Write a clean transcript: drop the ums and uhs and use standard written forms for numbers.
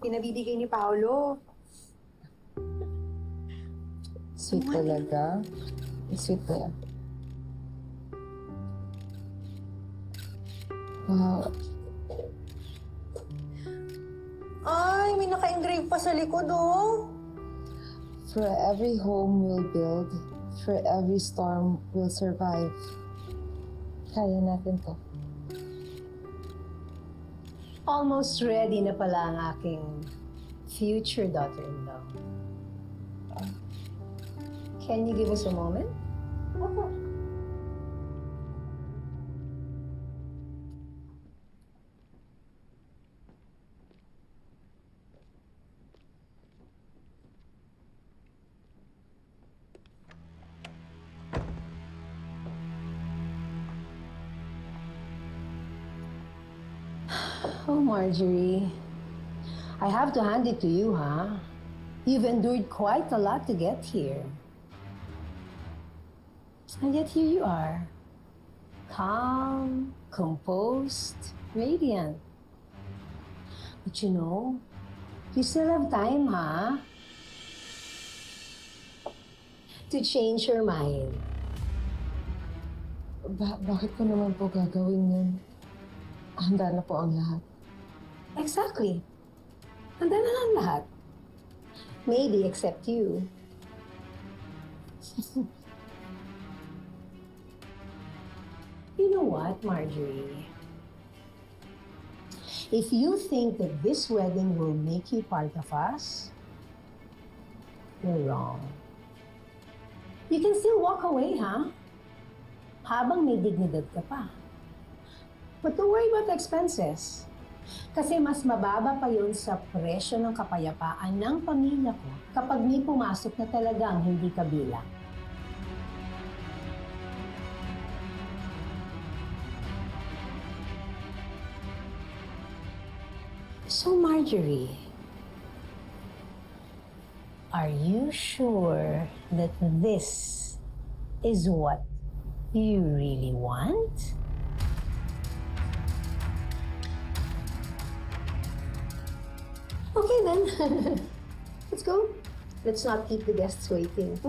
pinabibigay ni Paolo. Sweet talaga. Sweet ba yan? Wow. Ay, may naka-engrave pa sa likod, oh. For every home we'll build, for every storm we'll survive. Kaya natin to. Almost ready na pala ang aking future daughter-in-law. Can you give us a moment? Opo. Oh, Marjorie. I have to hand it to you, huh? You've endured quite a lot to get here. And yet here you are. Calm, composed, radiant. But you know, you still have time, huh? To change your mind. Bakit ko naman po gagawin yun? Handa na po ang lahat. Exactly. Handa na lang lahat. Maybe except you. You know what, Marjorie? If you think that this wedding will make you part of us, you're wrong. You can still walk away, huh? Habang may dignidad ka pa. But don't worry about the expenses. Kasi mas mababa pa yun sa presyo ng kapayapaan ng pamilya ko kapag may pumasok na talagang hindi kabilang. So, Marjorie, are you sure that this is what you really want? Okay then. Let's go. Let's not keep the guests waiting.